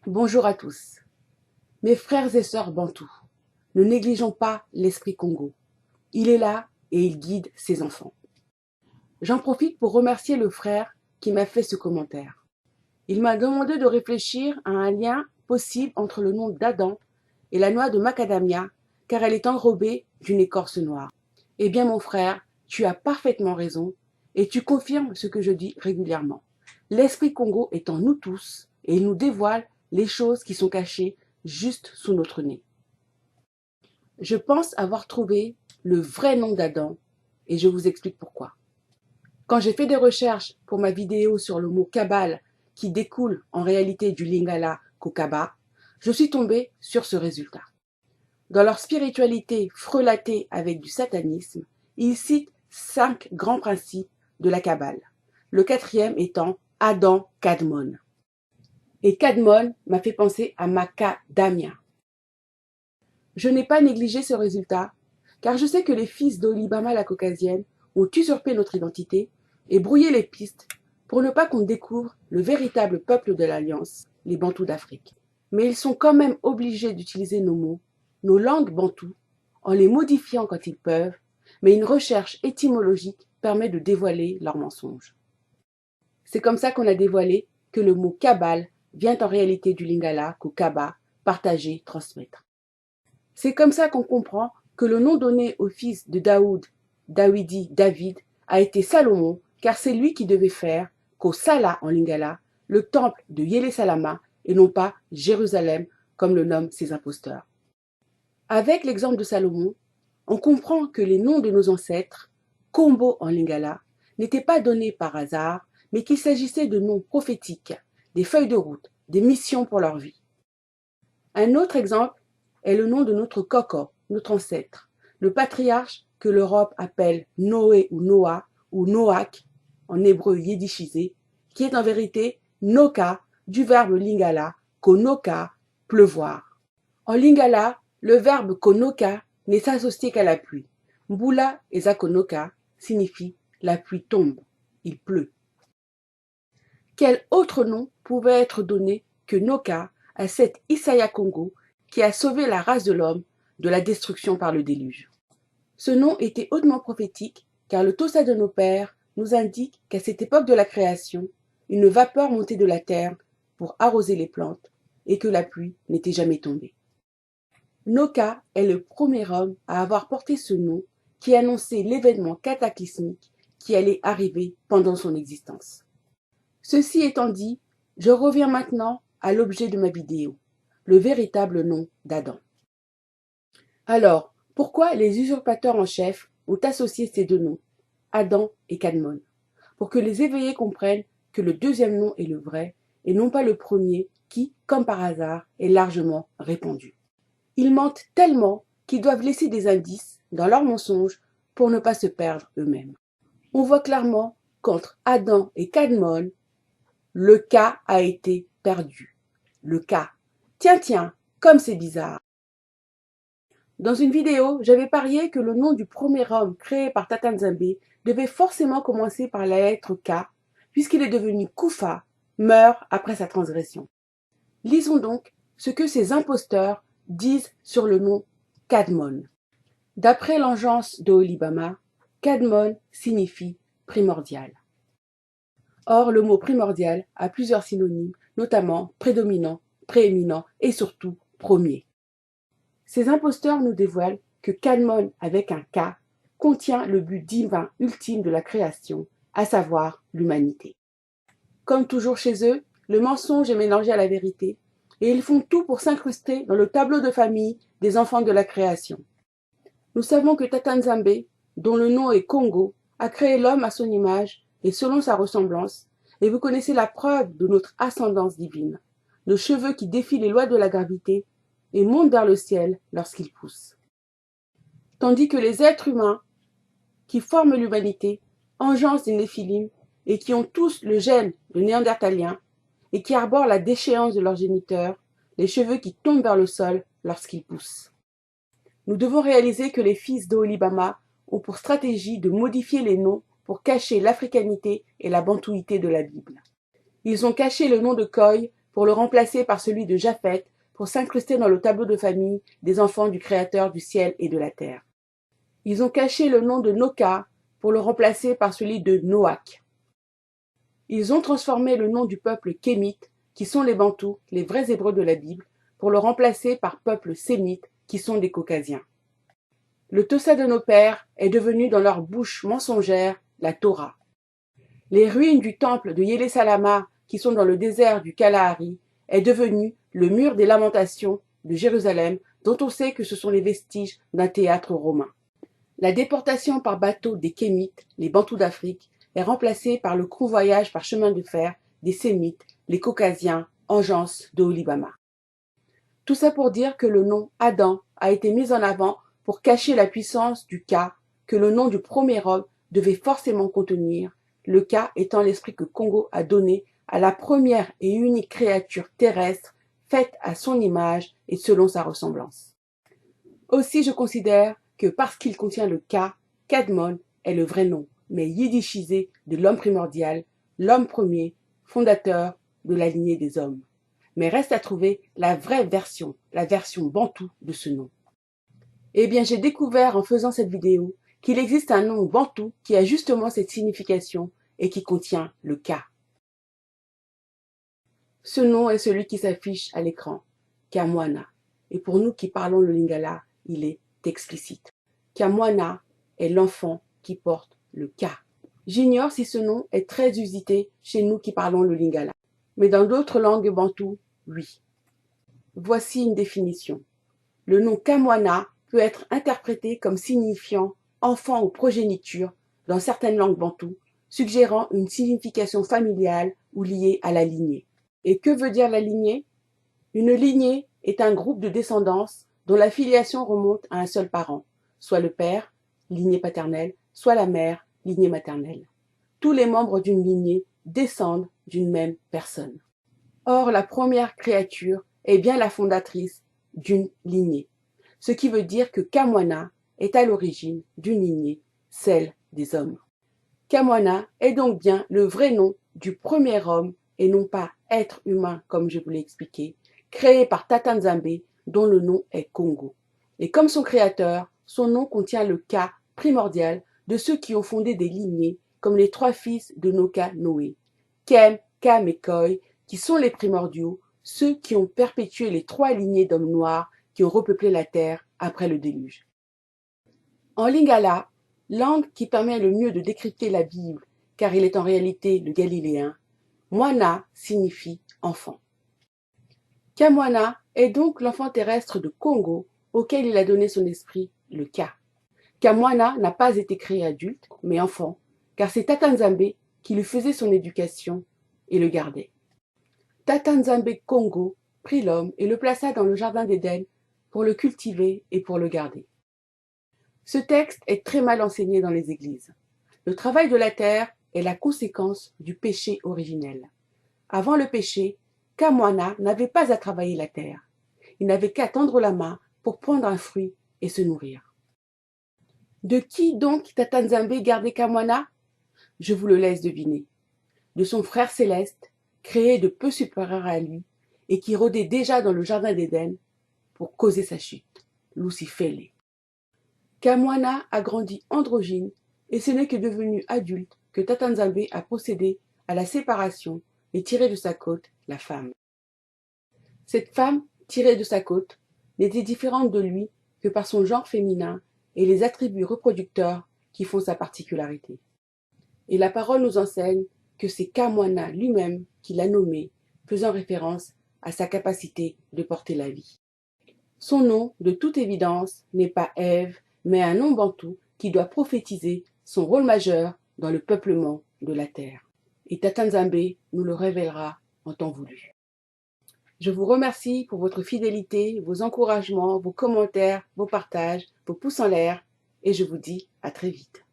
Bonjour à tous. Mes frères et sœurs bantous, ne négligeons pas l'esprit Congo. Il est là et il guide ses enfants. J'en profite pour remercier le frère qui m'a fait ce commentaire. Il m'a demandé de réfléchir à un lien possible entre le nom d'Adam et la noix de macadamia, car elle est enrobée d'une écorce noire. Eh bien mon frère, tu as parfaitement raison et tu confirmes ce que je dis régulièrement. L'esprit Congo est en nous tous et il nous dévoile les choses qui sont cachées juste sous notre nez. Je pense avoir trouvé le vrai nom d'Adam et je vous explique pourquoi. Quand j'ai fait des recherches pour ma vidéo sur le mot Kabbale qui découle en réalité du lingala Kokaba, je suis tombée sur ce résultat. Dans leur spiritualité frelatée avec du satanisme, ils citent 5 grands principes de la Kabbale, le 4e étant Adam Kadmon. Et Kadmon m'a fait penser à Macadamia. Je n'ai pas négligé ce résultat, car je sais que les fils d'Olibama la caucasienne ont usurpé notre identité et brouillé les pistes pour ne pas qu'on découvre le véritable peuple de l'Alliance, les Bantous d'Afrique. Mais ils sont quand même obligés d'utiliser nos mots, nos langues bantoues, en les modifiant quand ils peuvent, mais une recherche étymologique permet de dévoiler leurs mensonges. C'est comme ça qu'on a dévoilé que le mot Kabbale vient en réalité du lingala Kokaba, partager, transmettre. C'est comme ça qu'on comprend que le nom donné au fils de Daoud, Dawidi, David, a été Salomon, car c'est lui qui devait faire, qu'au Sala en lingala, le temple de Yélé Salama, et non pas Jérusalem, comme le nomment ces imposteurs. Avec l'exemple de Salomon, on comprend que les noms de nos ancêtres, Kombo en lingala, n'étaient pas donnés par hasard, mais qu'il s'agissait de noms prophétiques, des feuilles de route, des missions pour leur vie. Un autre exemple est le nom de notre Koko, notre ancêtre, le patriarche que l'Europe appelle Noé ou Noah ou Noach, en hébreu yiddishisé, qui est en vérité Noka du verbe lingala, konoka, pleuvoir. En lingala, le verbe konoka n'est associé qu'à la pluie. Mbula et zakonoka signifie la pluie tombe, il pleut. Quel autre nom pouvait être donné que Noka à cet Isaiah Congo qui a sauvé la race de l'homme de la destruction par le déluge? Ce nom était hautement prophétique car le Tossa de nos pères nous indique qu'à cette époque de la création, une vapeur montait de la terre pour arroser les plantes et que la pluie n'était jamais tombée. Noka est le premier homme à avoir porté ce nom qui annonçait l'événement cataclysmique qui allait arriver pendant son existence. Ceci étant dit, je reviens maintenant à l'objet de ma vidéo, le véritable nom d'Adam. Alors, pourquoi les usurpateurs en chef ont associé ces deux noms, Adam et Kadmon? Pour que les éveillés comprennent que le deuxième nom est le vrai et non pas le premier qui, comme par hasard, est largement répandu. Ils mentent tellement qu'ils doivent laisser des indices dans leurs mensonges pour ne pas se perdre eux-mêmes. On voit clairement qu'entre Adam et Kadmon, le K a été perdu. Le K. Tiens, comme c'est bizarre. Dans une vidéo, j'avais parié que le nom du premier homme créé par Tata Nzambe devait forcément commencer par la lettre K, puisqu'il est devenu Kufa, meurt après sa transgression. Lisons donc ce que ces imposteurs disent sur le nom Kadmon. D'après l'engeance de Olibama, Kadmon signifie primordial. Or, le mot primordial a plusieurs synonymes, notamment prédominant, prééminent et surtout premier. Ces imposteurs nous dévoilent que Kadmon avec un K contient le but divin ultime de la création, à savoir l'humanité. Comme toujours chez eux, le mensonge est mélangé à la vérité et ils font tout pour s'incruster dans le tableau de famille des enfants de la création. Nous savons que Tata Nzambe, dont le nom est Congo, a créé l'homme à son image et selon sa ressemblance, et vous connaissez la preuve de notre ascendance divine, nos cheveux qui défient les lois de la gravité et montent vers le ciel lorsqu'ils poussent. Tandis que les êtres humains qui forment l'humanité engendrent des néphilim et qui ont tous le gène de néandertalien et qui arborent la déchéance de leur géniteur, les cheveux qui tombent vers le sol lorsqu'ils poussent. Nous devons réaliser que les fils d'Olibama ont pour stratégie de modifier les noms pour cacher l'africanité et la bantouité de la Bible. Ils ont caché le nom de Koy pour le remplacer par celui de Japhet pour s'incruster dans le tableau de famille des enfants du Créateur du ciel et de la terre. Ils ont caché le nom de Noka pour le remplacer par celui de Noach. Ils ont transformé le nom du peuple kémite, qui sont les Bantous, les vrais Hébreux de la Bible, pour le remplacer par peuple sémite, qui sont des Caucasiens. Le Tossa de nos pères est devenu dans leur bouche mensongère la Torah. Les ruines du temple de Yélé Salama, qui sont dans le désert du Kalahari, est devenu le mur des lamentations de Jérusalem, dont on sait que ce sont les vestiges d'un théâtre romain. La déportation par bateau des Kémites, les Bantous d'Afrique, est remplacée par le convoyage par chemin de fer des Sémites, les Caucasiens, engeance de Olibama. Tout ça pour dire que le nom Adam a été mis en avant pour cacher la puissance du Ka, que le nom du premier homme devait forcément contenir, le Ka étant l'esprit que Congo a donné à la première et unique créature terrestre faite à son image et selon sa ressemblance. Aussi je considère que parce qu'il contient le Ka, Kadmon est le vrai nom, mais yiddishisé de l'homme primordial, l'homme premier, fondateur de la lignée des hommes. Mais reste à trouver la vraie version, la version bantou de ce nom. Eh bien, j'ai découvert en faisant cette vidéo qu'il existe un nom bantou qui a justement cette signification et qui contient le Ka. Ce nom est celui qui s'affiche à l'écran, Kamwana. Et pour nous qui parlons le lingala, il est explicite. Kamwana est l'enfant qui porte le Ka. J'ignore si ce nom est très usité chez nous qui parlons le lingala. Mais dans d'autres langues bantoues, oui. Voici une définition. Le nom Kamwana peut être interprété comme signifiant enfant ou progéniture dans certaines langues bantoues, suggérant une signification familiale ou liée à la lignée. Et que veut dire la lignée? Une lignée est un groupe de descendance dont la filiation remonte à un seul parent, soit le père, lignée paternelle, soit la mère, lignée maternelle. Tous les membres d'une lignée descendent d'une même personne. Or, la première créature est bien la fondatrice d'une lignée, ce qui veut dire que Kamwana est à l'origine d'une lignée, celle des hommes. Kamwana est donc bien le vrai nom du premier homme et non pas être humain comme je vous l'ai expliqué, créé par Tata Nzambe dont le nom est Congo. Et comme son créateur, son nom contient le Ka primordial de ceux qui ont fondé des lignées comme les trois fils de Noka Noé, Kem, Kam et Koi, qui sont les primordiaux, ceux qui ont perpétué les trois lignées d'hommes noirs qui ont repeuplé la terre après le déluge. En lingala, langue qui permet le mieux de décrypter la Bible, car il est en réalité le galiléen, Mwana signifie enfant. Kamwana est donc l'enfant terrestre de Congo auquel il a donné son esprit, le Ka. Kamwana n'a pas été créé adulte, mais enfant, car c'est Tata Nzambe qui lui faisait son éducation et le gardait. Tata Nzambe Congo prit l'homme et le plaça dans le jardin d'Éden pour le cultiver et pour le garder. Ce texte est très mal enseigné dans les églises. Le travail de la terre est la conséquence du péché originel. Avant le péché, Kamwana n'avait pas à travailler la terre. Il n'avait qu'à tendre la main pour prendre un fruit et se nourrir. De qui donc Tata Nzambe gardait Kamwana? Je vous le laisse deviner. De son frère céleste, créé de peu supérieur à lui, et qui rôdait déjà dans le jardin d'Éden pour causer sa chute, Lucifele. Kamwana a grandi androgyne, et ce n'est que devenu adulte que Tata Nzambe a procédé à la séparation et tiré de sa côte la femme. Cette femme, tirée de sa côte, n'était différente de lui que par son genre féminin et les attributs reproducteurs qui font sa particularité. Et la parole nous enseigne que c'est Kamwana lui-même qui l'a nommé, faisant référence à sa capacité de porter la vie. Son nom, de toute évidence, n'est pas Ève, mais un nom bantou qui doit prophétiser son rôle majeur dans le peuplement de la terre. Et Tata Nzambe nous le révélera en temps voulu. Je vous remercie pour votre fidélité, vos encouragements, vos commentaires, vos partages, vos pouces en l'air, et je vous dis à très vite.